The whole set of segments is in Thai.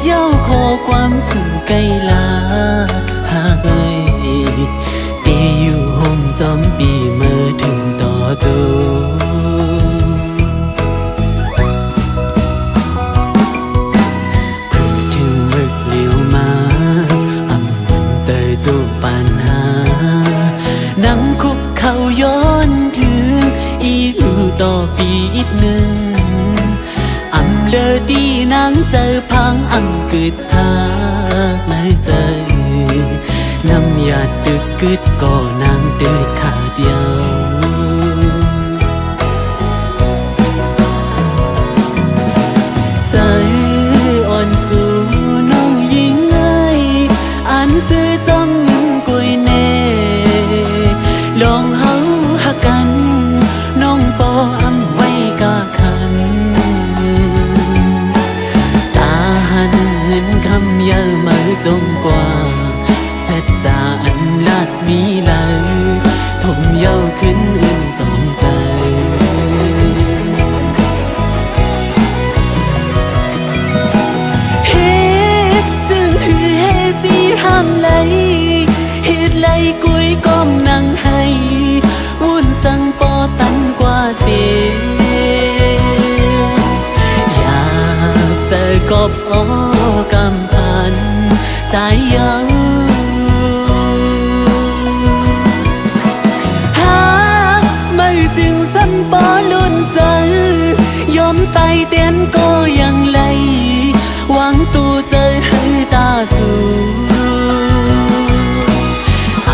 เย้าขอความสู่ไกลลาหาเอ้ยตีอยู่ห่มจอมปีเมื่อถึงต่อตัวถึงบึกเลี้ยวมาอำมันเจอจูบปัญหานั่งคุกเขาย้อนถึงอีลูต่อปีอีกหนึ่งอำเลอดีนางเจอพังอำกึดทากในใจน้ำยาตึกกึดก่อนางเดินขาเดียวใจอ่อนสู่น้องยิ่งไงอันซื้อจอมเงินกุยเน่ลองเฮาหักกันน้องปออำไว้กาคันตาหันเงินคำเยอะมาจงกว่าเสร็จจาอันลาดมีไหลทมเย้าขึ้นอื่นจงใจเฮ็ดจึงคือเฮสีห้ามไหลเฮ็ดไหลกุยก้มนั่งให้วุ่นสังปอตันกว่าเสียอยากเจอกบอ้อกำพันใจเย้าจึงสันปอลุ่นใจยอมตายเตียนก็ยังไหลหวังตูเจอให้ตาสู่อ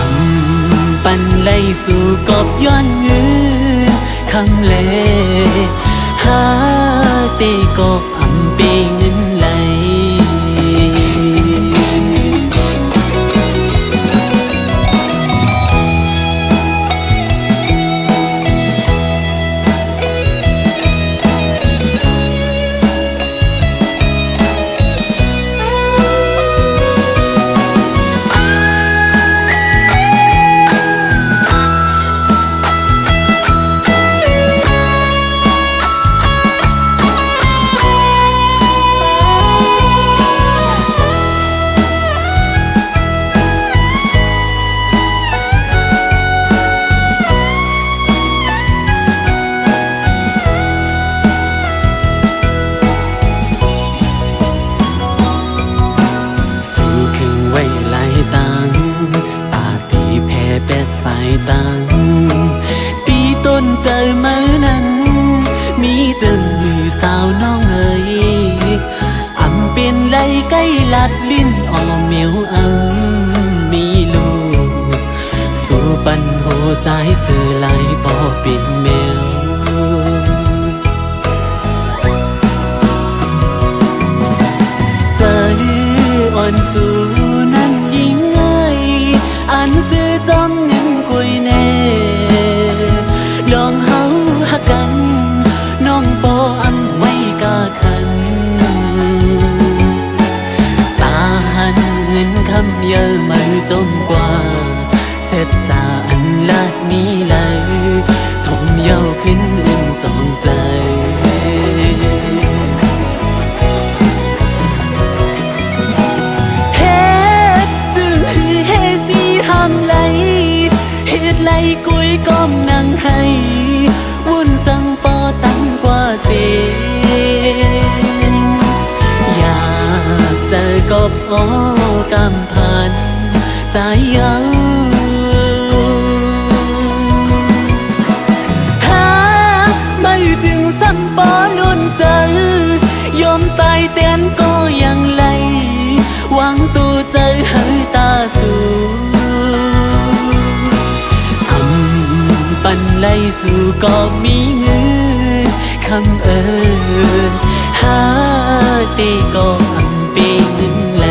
ำปันไหลสู่กบย้อนเงินคำเลหาเตกบอำเปเงินไหลสายตังตีต้นเจอเมื่อนั้นมีเจอสาวน้องเอ๋ยอำเป็นไหลใกล้ลัดลิ้นออมเหมียวอำมีลูกสู่ปันโหใจเสือไหลปอเป็นแมวใจอ่อนสู่นั้นยิ่งไงอันซื้อจอมเงินกุยเน่ลองเฮาหักกันน้องปออำไว้กาคันตาหันเงินคำเยอะมาจมกว่าเสร็จจาอันลาดมีไหลทมเย้าขึ้นอื่นจองใจไหลกุยก้มนั่งให้วุ่นสังปอตันกว่าเสียอยากเจอกบอ้อกำพันใจเย้าหาไม่จึงสังปอลุ่นใจยอมตายเตียนก็ยังไหลหวังตูใจให้ตาสู่ปันไหลสู่ก็มีเงินคำเอิญหาเตก็อำเปเงินไหล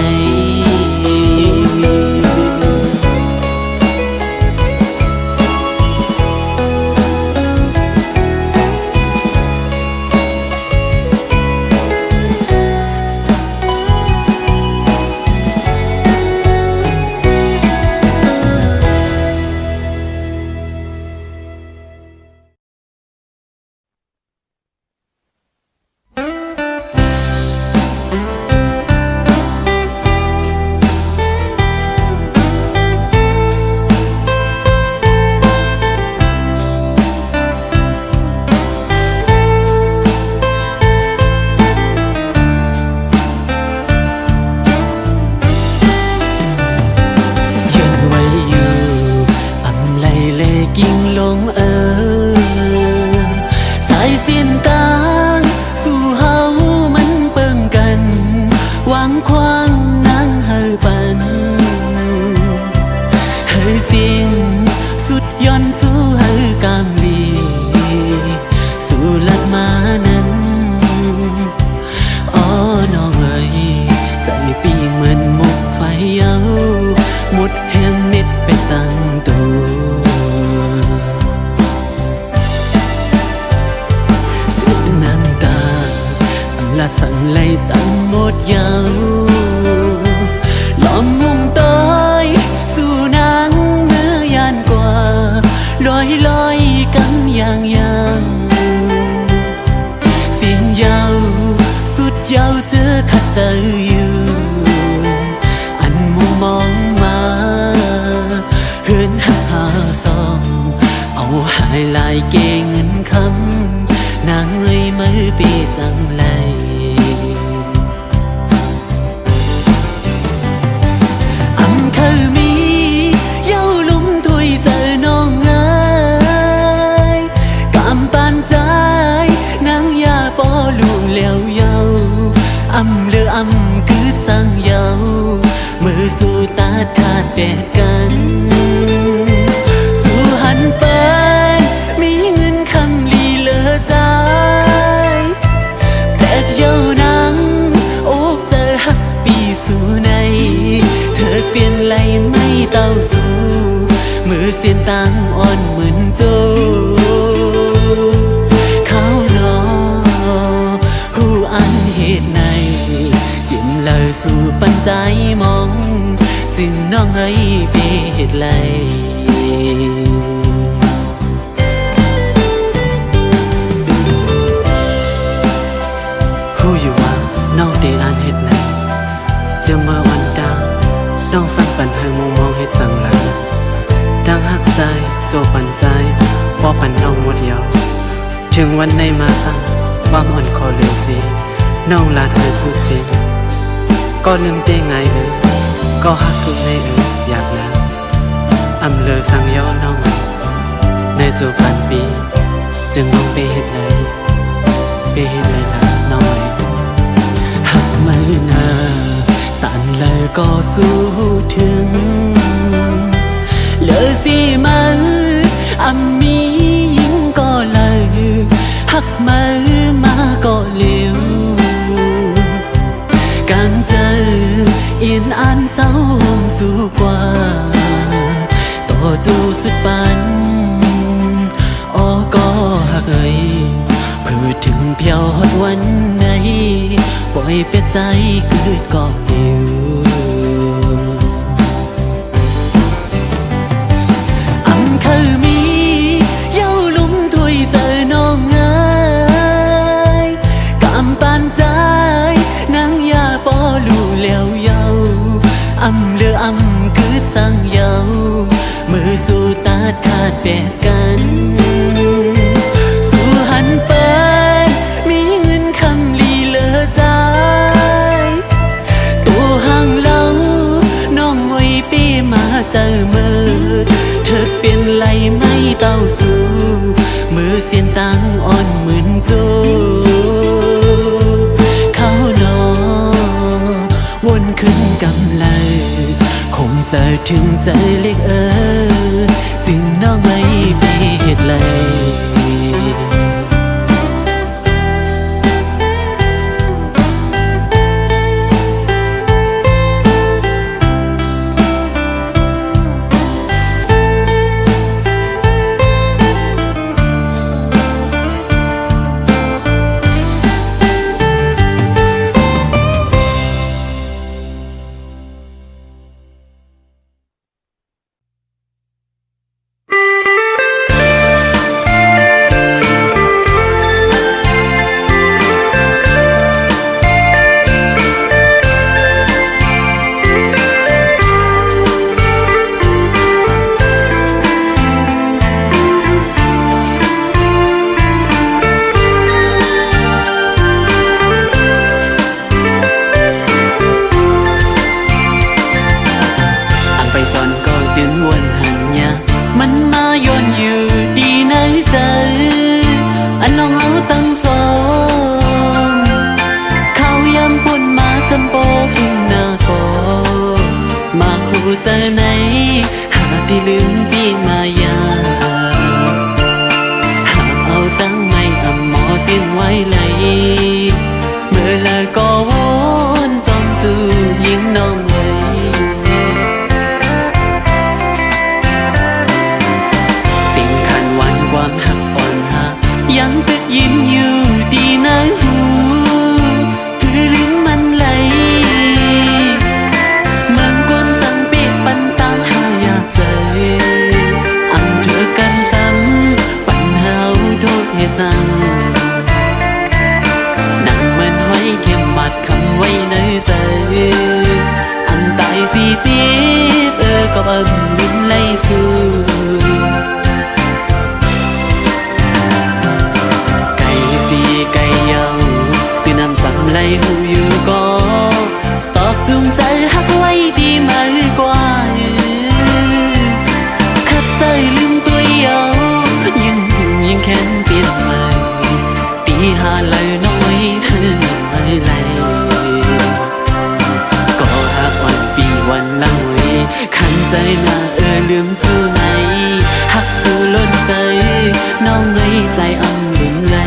là sẵn lấy tận một dạo lòng mong tới dù nắng mưa gian qua lối lối cánh yang yang xin giàu suốt giàu giữa khát chờ yêu anh mong mong mà hướng hà song ao hai lại kê ngân khăm nàng ơi mới biết rằng lại âm khơi mi dấu lúng thôi giờ non ai cảm ban trái nắng ya bỏ lù leo dâu âm lơ âm cứ sang dâu mơ dù ta khát đẹpกันdù hẳn bênมีเงินคำลีเลอใจแต่เย้านังโอ้เจอฮักปีสู่ในเธอเปลี่ยนไหลไม่เต้าสู่มือเสียนตังอ่อนเหมือนโจเขารอหูอันเหตุในจิ้มเลยสู่ปัญใจมองจึงน้องเอ้ยเปเหตุไรหูอยู่ว่าน้องเดอ่านเหตุไรจะมาวันดาวน้องสั่งปันให้มุมมองเหตุสั่งหลังดังหักใจโจปันใจพอปันน้องหมดยาวถึงวันในมาสั่งความอ่อนคอเหลือสีน้องลาเธอสุดสิ้นก็ลืมเต้ไงก็หักทุกในอยากนะอำเลอสั่งย่อน้องในจูปันปีจึงน้องไปเห็ดเลยนะน้อยหักไม่นาตันเลยก็สู้ถึงเลยสิมาอำมียิงก็เลยหักมาก็เร็วการเจออินอันเศร้าสู้กว่าต่อจูสุดปันอ้อก็หักเอ่ยเพื่อถึงเพียวฮอดวันไหนปล่อยเปียใจเกิดก็เดียวอังเคยมีเย้าลุ่มถวยเจอน้องง่ายกำปานใจนางยาปอลูเลี้ยวเยาอำเลืออำคือสั่งเยามือสู่ตาดขาดแปดกันสู่หันไปมีเงินคำลีเลอใจตัวห่างเล่าน้องไว้ปีมาเจอมือเธอเปลี่ยนไหลไม่เต้าสู่มือเสียนตังอ่อนเหมือนโจเขานอวนขึ้นกำไลคงเจอถึงใจเล็กจึงน้องไม่ไปเหตุเลย ำไรหูอยู่ก็ตอกจุงใจหักไว้ดีมากกว่าขัดใจลืมตัวเยายังหึงยังแค้นเปลี่ยนใหม่ตีหาเลยน้อยให้ไหลก็หักวันปีวันเล่าขันใจหน้าลืมสู้ไหนหักสู้ล้นใจน้องไว้ใจอำลืมไหล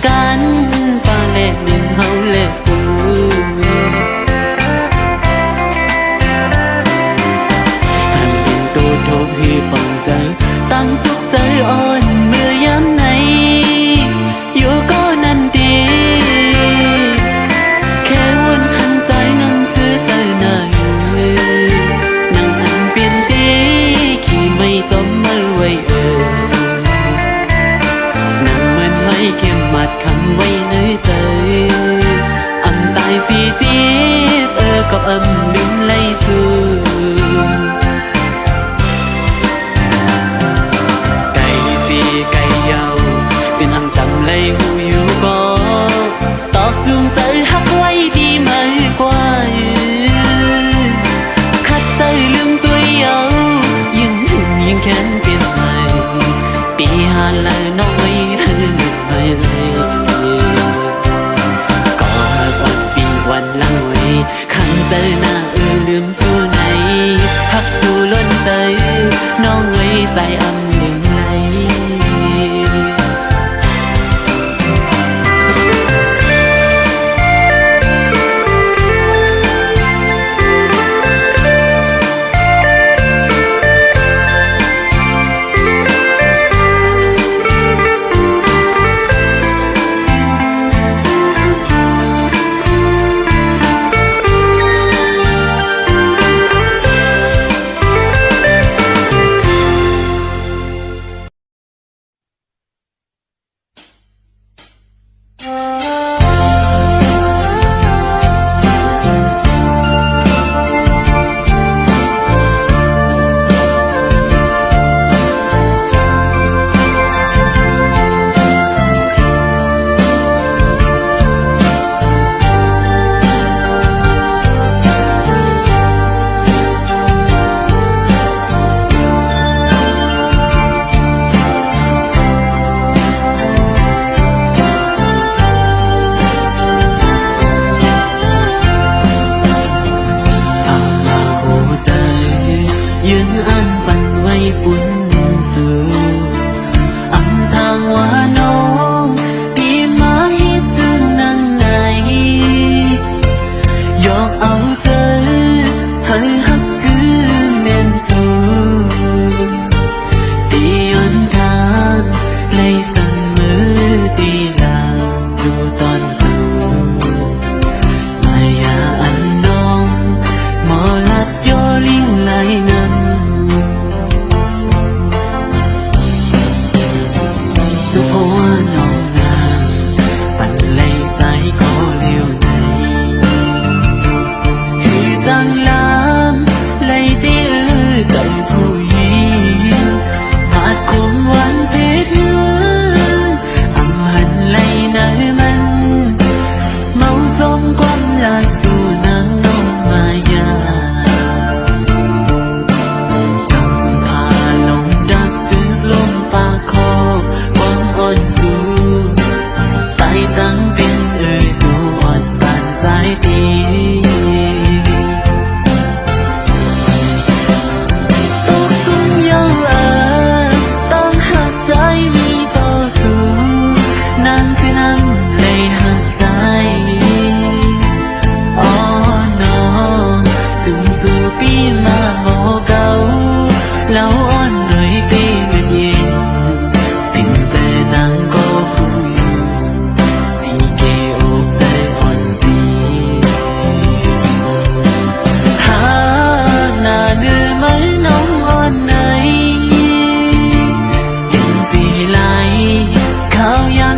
กันฟ้าแลบดินเฮาแลสู้ท่านเป็นตัวโทษที่ป้องใจตั้งทุกใจอ่อนเมื่อย้ำไหนอยู่ก็นั่นดีแค่วนหันใจนั่งซื้อใจหน่อยนั่งอันเปลี่ยนตีขี่ไม่จมไม่ไหวเข้มมัดคำไว้ในใจอำตายสิจีบก็อำลืมไล่สู้ไก่สีไก่เยาเป็นอำจำไล่หูอยู่ก็ตอกจูงใจหักไว้ดีมากกว่าขัดใจลืมตัวเยายิ่งหึงยิ่งแค้นเปลี่ยนใหม่ตีหาละน้อยก็หักวันปีวันหลังไว้ขันใจหน้าลืมสู้ไหนหักสู้ล้นใจน้องไว้ใจอำลืมไหล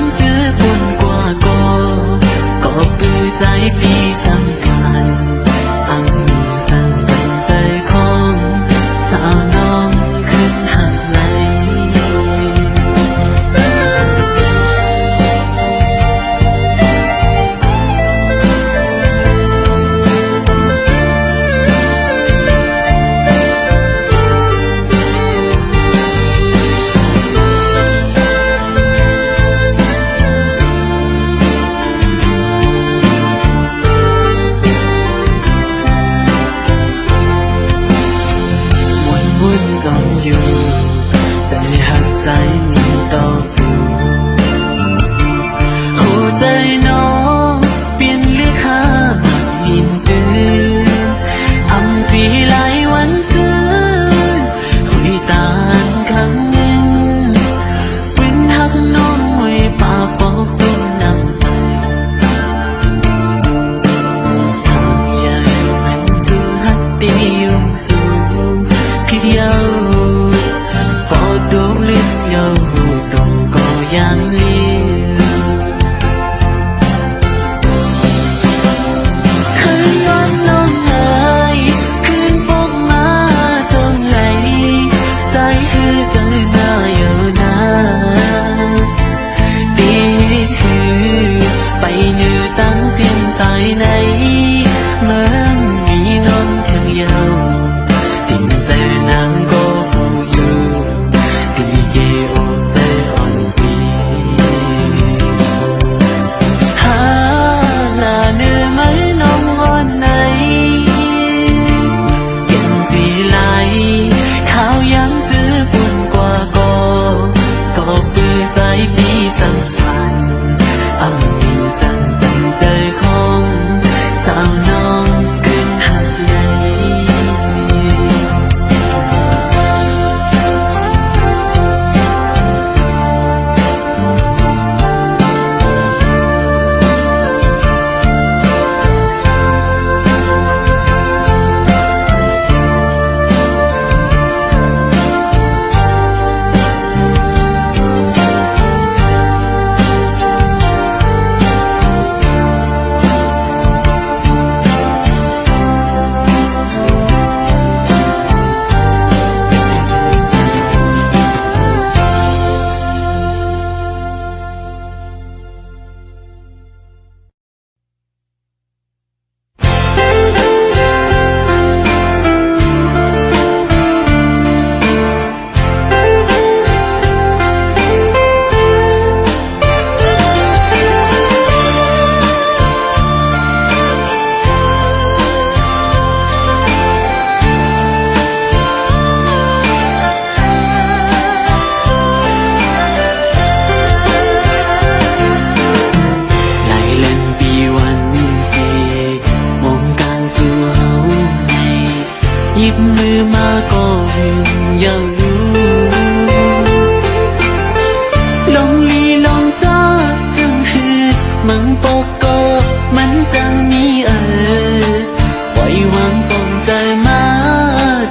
ยังเจอปนกว่าก็ปือใจปีสำคัญอังมีสั่งจังใจของสาวน้องขึ้นหักไหลอยู่ใจหักใจมีต่อสู้หัวใจน้องเปลี่ยนเลือกข้าหินตื่นอำสีไหลวันซื้อหุยตานครั้งหนึ่งเป็นหักน้องไว้ปากบอกจนนำไปทางใหญ่เป็นสู้หักตียงสูงเพียวดูลิ้นยาวตรงก็ยังเลี้ยวเคยย้อนน้องเอ๋ยคืนพบมาตรงไหลใจคือใจหน้าอยู่นาตีคือไปเหนือตั้งเสียงสายในเหมือนมีน้องเพียงยาวติ่งใจนางก็ผู้อยู่เกโอใจอ่อนปีหาหน้าเนื้อไหมน้องอ่อนไหนยังสีไหลข้าวยังเจอปนกว่าก็ปือใจปีสัมพันธ์อำมีสั่งจังใจของสาวน้องขึ้นหักไหลหยิบมือมาก็หึงยังรู้ลงลีลงจ้าจังหืดมังปกก็มันจังมีปล่อยวางปมใจมา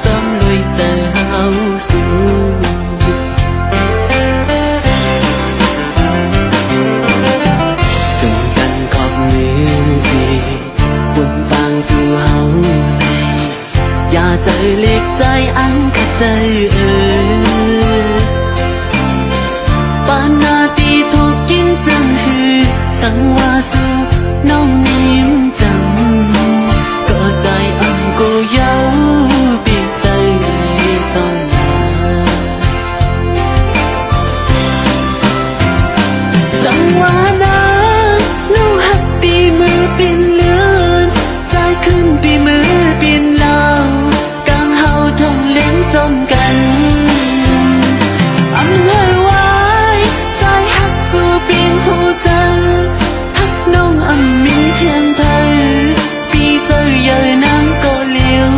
จำลอยเจอเฮาสู่จงจันขอบมือสิบุญปางสู่เฮาอย่าใจเล็กใจอันขัดใจปานนาตีถูกกินจังหือสังวาสูน้องนิ่มจังก็ใจอันกูเย้าปีกใจจนสังวานาลูกหักตีมือปิ่นเลือนใจขึ้นตีมือปิ่นลาวจมกันอำเภอไว้ใจหักสู่ปีนหูเจอหักน้องอำมีเพียงเธอปีเจอเยอะนางก็เลี้ยว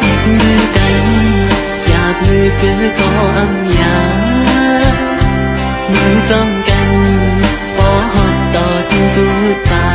หยิบมือกันอยากมือซื้อก็อำยามือจมกันพอหอดต่อถึงสุดตา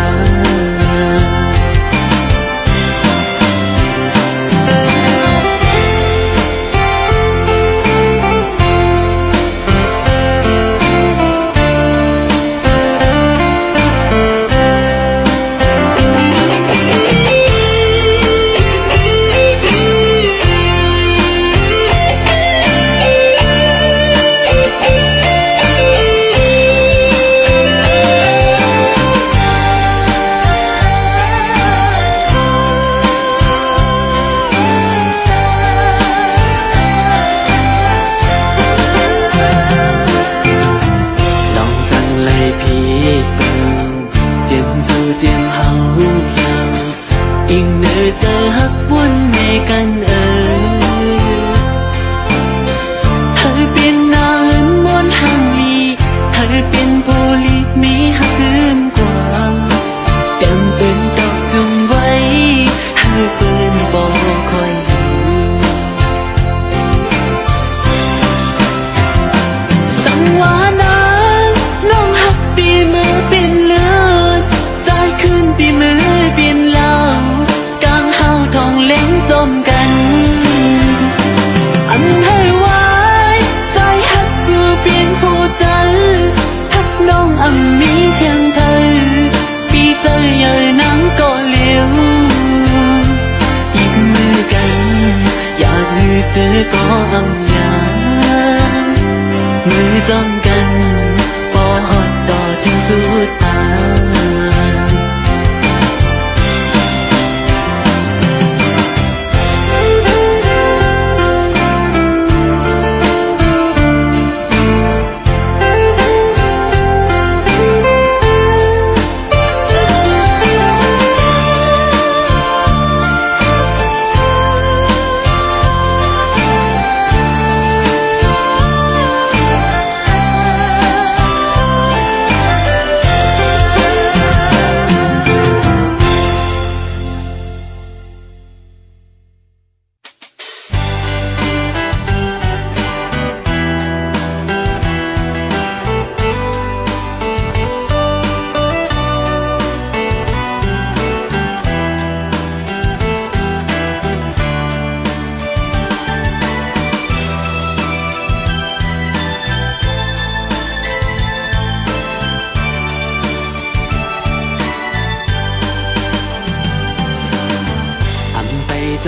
มือจ้องกันพอฮอดต่อถึงสุดทาง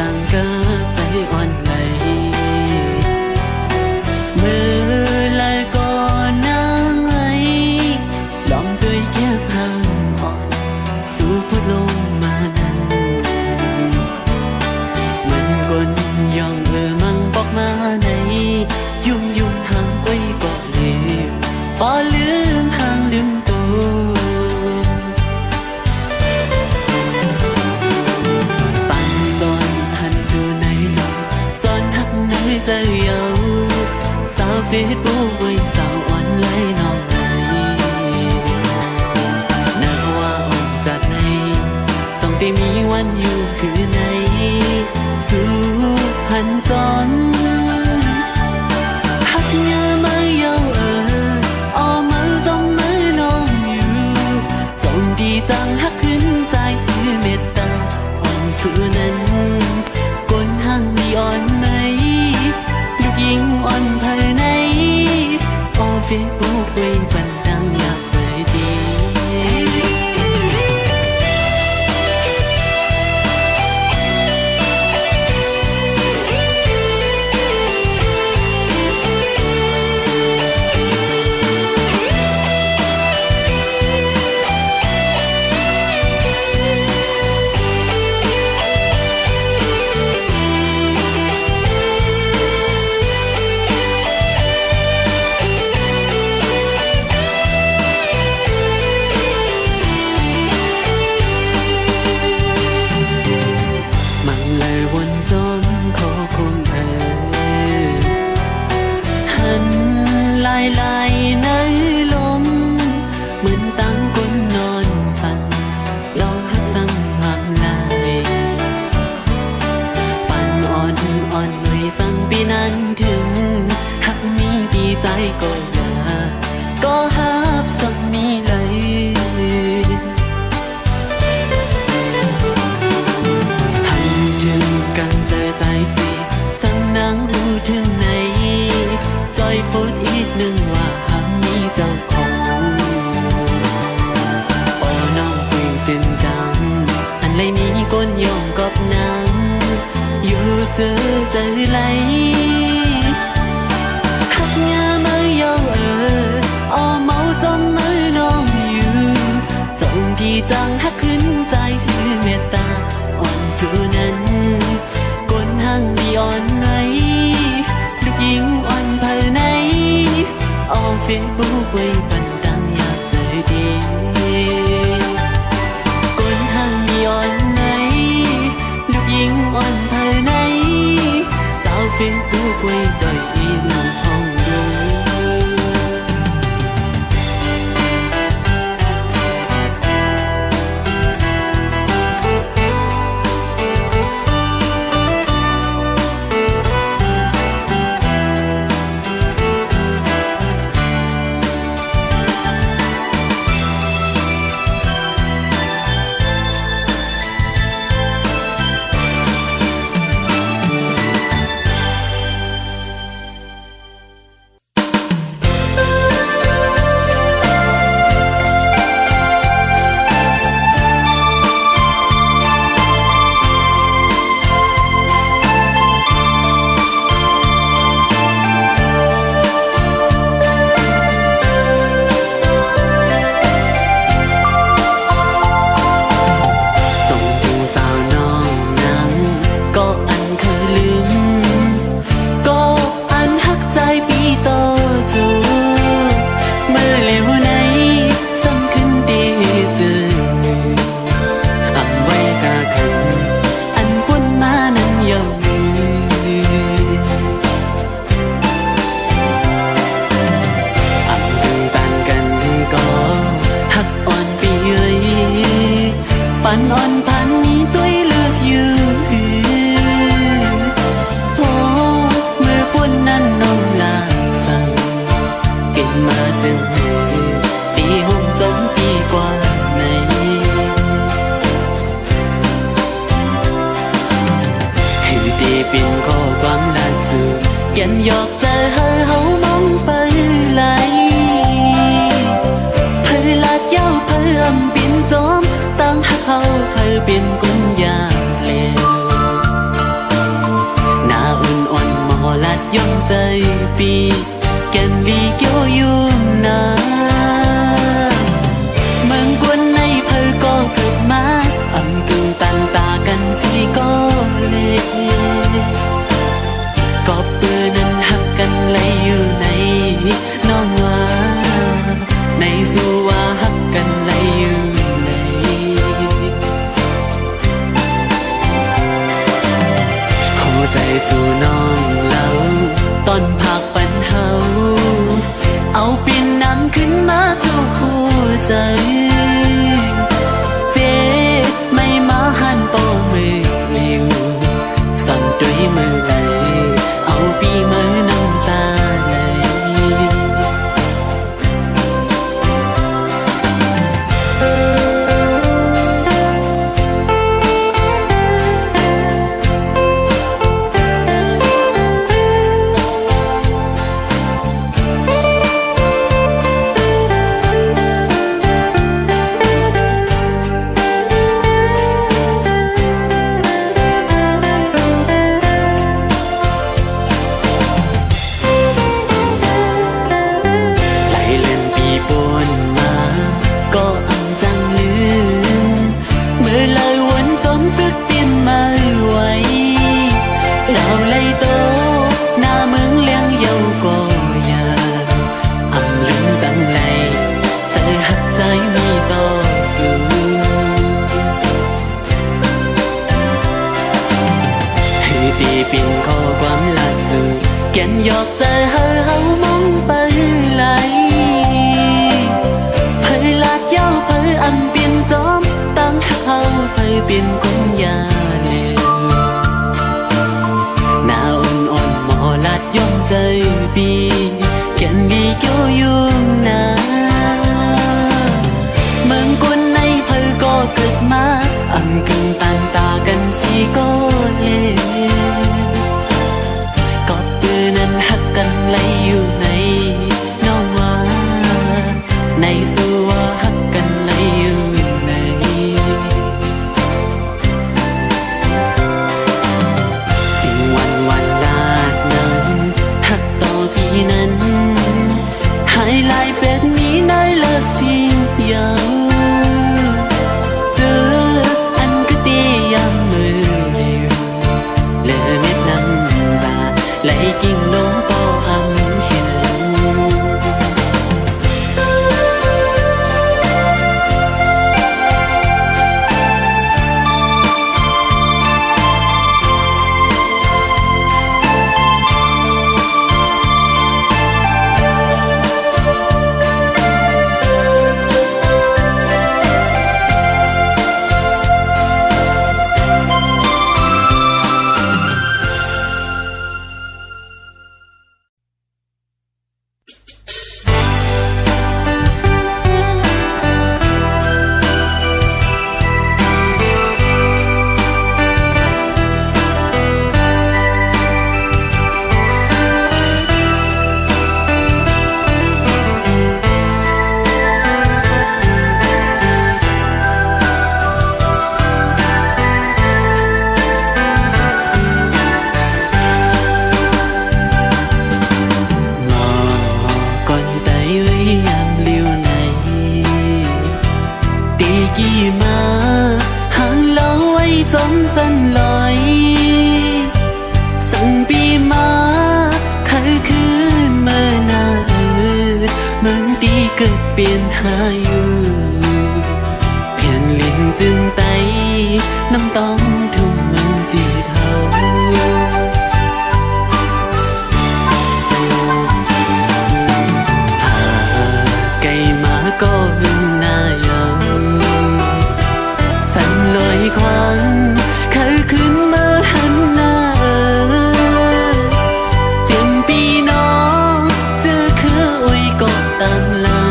จังเกิดใจอ่อนไหลมือลายก่อนนางไหลลองด้วยแค่พลังอ่อนสู่พุทลงมานั้นมันกลย่องมังบอกมาในยุ่งห่างไว้ก็เลยพอลืมห่างลืมตัวใจเยาสาวเฟซบุ๊กไว้สาวออนไลน์น้องไหนนักว่าออกจากไหนต้องได้มีวันอยู่คือในสู่พันซ้อนหักยามาเยาออมือส่งมือน้องอยู่ส่งดีจังหักขึ้นใจคือเมตตาอ่อนสู่นั้นกลห่างมีอ่อนไหนยิงอ่อนภายในออเฟซบุ๊กไว้บันดังอยากใจดีลายในลมเหมือนตั้งคนนอนฝันลองหักสั่งห้ามลายปั่นอ่อนหน่วยสั่งปีนั้นถึงหักมีปีใจก็อย่าก็หับสักนี้เลยหันถึงกันเจอใจสิสั่งนั่งรู้ถึงไหนจอยโพดอีกหนึ่งว่าหากมีเจ้าของโอ้น้องคุยเส้นดังอันไรนี้ก้นย่องกับนางอยู่เสือใจไหลหักยามาเยาอ้อเมาจมมือน้องอยู่ส่งที่จังหักขึ้นใจคือเมตตาอ่อนสู่นั้นก้นห่างมีอ่อนไหนลูกหญิงอ่อนภายในออเฟซบุ๊กไว้บันดังอยากเจอดีก้นห่างมีอ่อนไหนลูกหญิงอ่อนภายในสาวเฟซบุ๊กไว้ใจอีหนุ่มห้องดู ตีห่มจมปีกว่าในคือตีเป็นข้อความล่าสุดเขียนหยอกใจให้เฮามองไปไหลเธอลาดยาวเธออำเป็นจอมตั้งหักเฮาเธอเป็นกุญยาเลวหน้าอุ่นอ่อนมอลัดย่อมใจปีแก่นลีเกี่ยวยุ่มนาเมืองกวนในเธอก็เกิดมาอำกึ่งต่างตากันสิก็เลยก็ปืนนั้นหักกันเลยอยู่ในน้องว่าในสู่ว่าหักกันเลยอยู่ในหัวใจสู่น้องเล่าตอนพักปันเฮาเอาปีนน้ำขึ้นมาทุกคู่ใจเจ๊ไม่มาหันโปมือเลี้ยวสั่นด้วยมือไหลเอาปีมือน้ำตาไหลเป็นข้อความล่าสุดเขียนหยอกใจให้เฮามองไปไหลเผยลาดยาวเผยอำเป็นจอมตั้งหักเฮาเผยเป็นกุญยาเลวหน้าอ่อนอ่อนหมอลาดย่อมใจปีเขียนดีเกี่ยวยุ่งนาเมืองกวนในเผยก็เกิดมาอำกึ่งต่างตากันสิก็เลวกันเลยอยู่ในน้องว่าในสู่ว่าหักกันเลยอยู่ในสิ่งวันลาดนั้นหักต่อพี่นั้นหายลายเป็ดนี้ได้เลิกสิ่งยาวเจออันก็ตียามมือเดียวเลอเม็ดน้ำตาไหลกิ่งลงเกิดเปลี่ยนหาอยู่เพียนลิ้นจึงไตน้ำต้องทุ่มมึงจีเท่าพาไก่มาก็หึงหน้ายังสั่นลอยควันเขาขึ้นมาหันหน้าเจียมปีน้องเจอคืออุ้ยก็ตามลา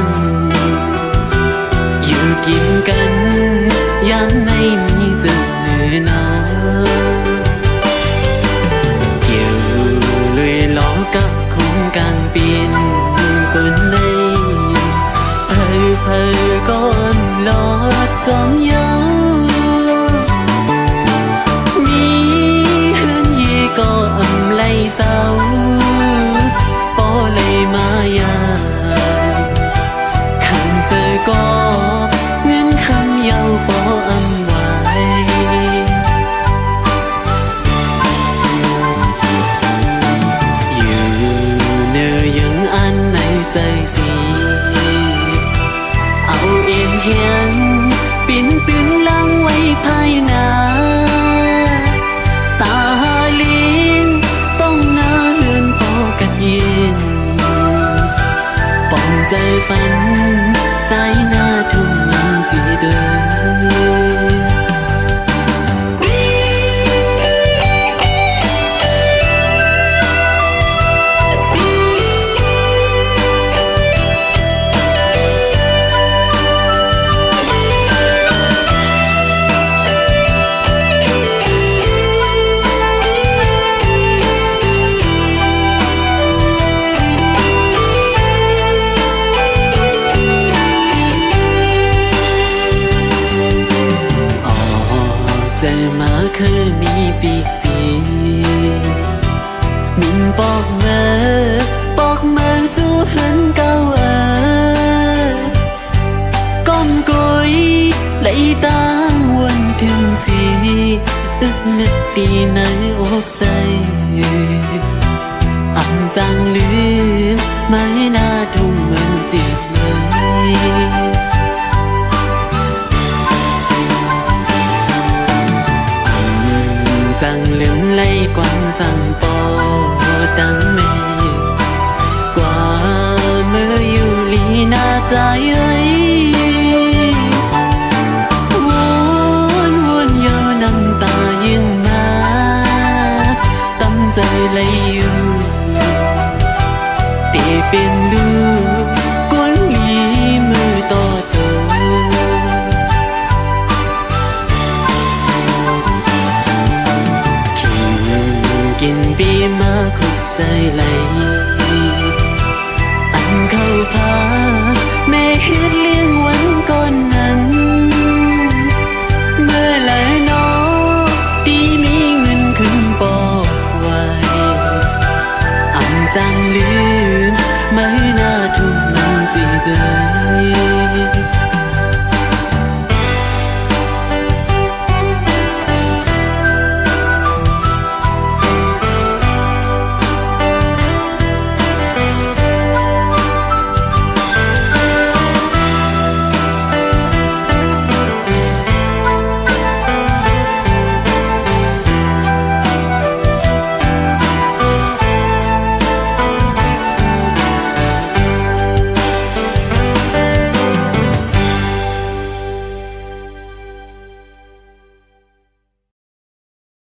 เพอก้อนลอดจอมเยามีเฮือนเย่ก็อำไลเศร้าปอเลยมายาขันเจอก็เงินคำเยาปออำไว้อยู่เนอยังอันในใจสิเอาเอ็นเฮียนปิ่นตื่นลังไว้ภายหน้าตาเลี้ยงต้องหน้าเฮือนปอกัดเย็นป้องใจปันใจหน้าทุ่มมันจีเดินใจมาคือมีปีกสีมินปอกเมื่อจูเหินเก้าก้อมกุยไหลตางวนถึงสีอึกนึกตีในอกใจอ่ำจังลืมไม่น่าทุ่มเหมือนจิตเลยจังลืมไล่กวางสั่งปอดังเมกว่าเมื่ออยู่ลีนาใจ